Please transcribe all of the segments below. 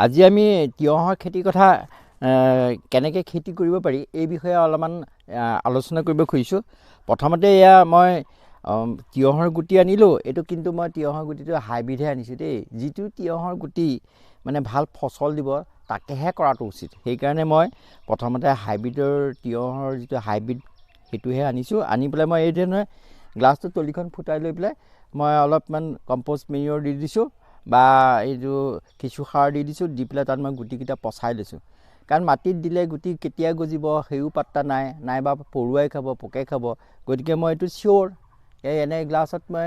আজি আমি তিয়হৰ খেতিৰ কথা কেনেকৈ খেতি কৰিব পাৰি এই বিষয়ে অলপমান আলোচনা কৰিব খুজিছোঁ। প্ৰথমতে এয়া মই তিয়হৰ গুটি আনিলোঁ। এইটো কিন্তু মই তিয়হৰ গুটিটো হাইব্ৰিডহে আনিছোঁ দেই। যিটো তিয়হৰ গুটি মানে ভাল ফচল দিব তাকেহে কৰাটো উচিত। সেইকাৰণে মই প্ৰথমতে হাইব্ৰিডৰ তিয়হৰ যিটো হাইব্ৰিড সেইটোহে আনিছোঁ। আনি পেলাই মই এই ধৰণে গ্লাছটো তলিখন ফুটাই লৈ পেলাই মই অলপমান কম্প'ষ্ট মেনিয়ৰ দি দিছোঁ বা এইটো কেঁচু সাৰ দি দিছোঁ। দি পেলাই তাত মই গুটিকেইটা পচাই লৈছোঁ। কাৰণ মাটিত দিলে গুটি কেতিয়া গজিব সেইও পাত্তা নাই, নাইবা পৰুৱাই খাব, পোকে খাব। গতিকে মই এইটো চিয়'ৰ এনে গ্লাছত মই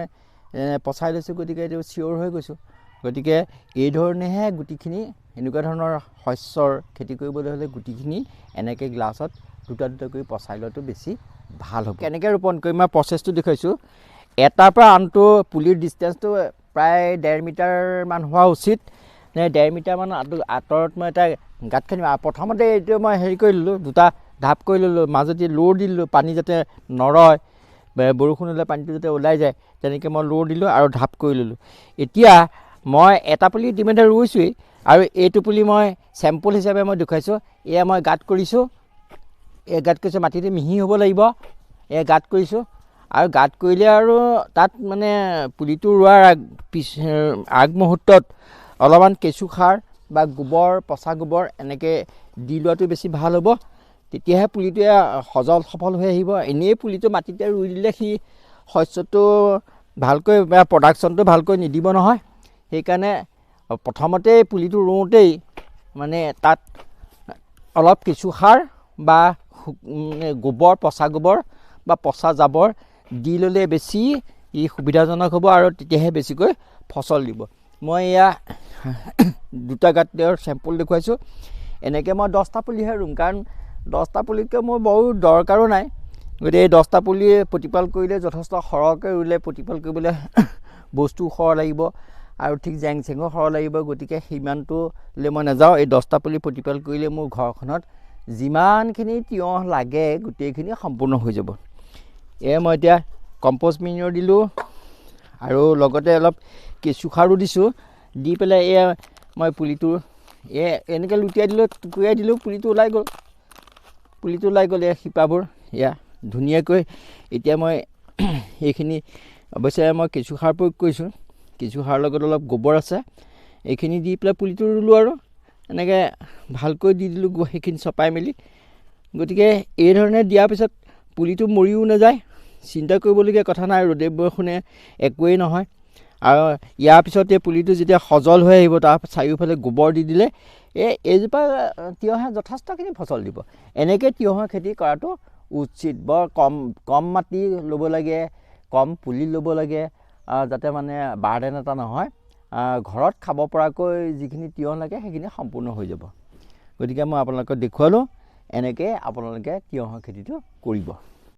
পচাই লৈছোঁ। গতিকে এইটো চিয়'ৰ হৈ গৈছোঁ। গতিকে এই ধৰণেহে গুটিখিনি এনেকুৱা ধৰণৰ শস্যৰ খেতি কৰিবলৈ হ'লে গুটিখিনি এনেকৈ গ্লাছত দুটা দুটাকৈ পচাই লোৱাটো বেছি ভাল হ'ব। কেনেকৈ ৰোপণ কৰিম মই প্ৰচেছটো দেখুৱাইছোঁ। এটাৰ পৰা আনটো পুলিৰ ডিষ্টেঞ্চটো প্ৰায় 1.5 মিটাৰমান হোৱা উচিত। 1.5 মিটাৰমান আঁতৰত মই এটা গাঁত খান্দিম। প্ৰথমতে এইটো মই হেৰি কৰি ল'লোঁ, দুটা ঢাপ কৰি ল'লোঁ, মাজতে লোৰ দি দিলোঁ, পানী যাতে নৰয়, বৰষুণ হ'লে পানীটো যাতে ওলাই যায়, তেনেকৈ মই লোৰ দিলোঁ আৰু ঢাপ কৰি ল'লোঁ। এতিয়া মই এটা পুলি ইতিমধ্যে ৰুইছোঁৱেই আৰু এইটো পুলি মই চেম্পল হিচাপে মই দেখুৱাইছোঁ। এয়া মই গাঁত কৰিছোঁ, এই গাঁত কৰিছোঁ, মাটিটো মিহি হ'ব লাগিব। এই গাঁত কৰিছোঁ আৰু গাঁত কৰিলে আৰু তাত মানে পুলিটো ৰোৱাৰ আগমুহূৰ্তত অলপমান কেঁচু সাৰ বা গোবৰ, পচা গোবৰ এনেকৈ দি লোৱাটো বেছি ভাল হ'ব। তেতিয়াহে পুলিটোৱে সজল সফল হৈ আহিব। এনেই পুলিটো মাটিতে ৰুই দিলে সি শস্যটো ভালকৈ বা প্ৰডাকশ্যনটো ভালকৈ নিদিব নহয়। সেইকাৰণে প্ৰথমতে পুলিটো ৰুওঁতেই মানে তাত অলপ কেঁচু সাৰ বা গোবৰ, পচা গোবৰ বা পচা জাবৰ দি ল'লে বেছি ই সুবিধাজনক হ'ব আৰু তেতিয়াহে বেছিকৈ ফচল দিব। মই এয়া দুটা গাঁতৰ চেম্পল দেখুৱাইছোঁ। এনেকৈ মই 10টা পুলিহে ৰুম, কাৰণ 10টা পুলিতকৈ মোৰ বহু দৰকাৰো নাই। গতিকে এই 10টা পুলি প্ৰতিপাল কৰিলে যথেষ্ট সৰহকৈ ৰুলে প্ৰতিপাল কৰিবলৈ বস্তু সৰহ লাগিব আৰু ঠিক জেং চেঙো সৰহ লাগিব। গতিকে সিমানটোলৈ মই নাযাওঁ। এই 10টা পুলি প্ৰতিপাল কৰিলে মোৰ ঘৰখনত যিমানখিনি তিয়হ লাগে গোটেইখিনি সম্পূৰ্ণ হৈ যাব। মই এতিয়া কম্প'ষ্ট মেনিয়ৰ দিলোঁ আৰু লগতে অলপ কেঁচু সাৰো দিছোঁ। দি পেলাই মই পুলিটো এনেকৈ লুটিয়াই দিলোঁ, টুকুৰিয়াই দিলোঁ, পুলিটো ওলাই গ'ল। শিপাবোৰ ধুনীয়াকৈ। এতিয়া মই এইখিনি অৱশ্যে মই কেঁচু সাৰ প্ৰয়োগ কৰিছোঁ। কেঁচু সাৰৰ লগত অলপ গোবৰ আছে। এইখিনি দি পেলাই পুলিটো ৰুলোঁ আৰু এনেকৈ ভালকৈ দি দিলোঁ সেইখিনি চপাই মেলি। গতিকে এই ধৰণে দিয়াৰ পিছত পুলিটো মৰিও নাযায়, চিন্তা কৰিবলগীয়া কথা নাই। ৰ'দে বৰষুণে একোৱেই নহয়। আৰু ইয়াৰ পিছতে পুলিটো যেতিয়া সজল হৈ আহিব, তাৰ চাৰিওফালে গোবৰ দি দিলে এইজোপা তিয়হে যথেষ্টখিনি ফচল দিব। এনেকৈ তিয়হৰ খেতি কৰাটো উচিত। বৰ কম মাটি ল'ব লাগে, কম পুলি ল'ব লাগে, যাতে মানে বাৰ্ডেন এটা নহয়। ঘৰত খাব পৰাকৈ যিখিনি তিয়হ লাগে সেইখিনি সম্পূৰ্ণ হৈ যাব। গতিকে মই আপোনালোকক দেখুৱালোঁ, এনেকৈ আপোনালোকে তিয়হৰ খেতিটো কৰিব।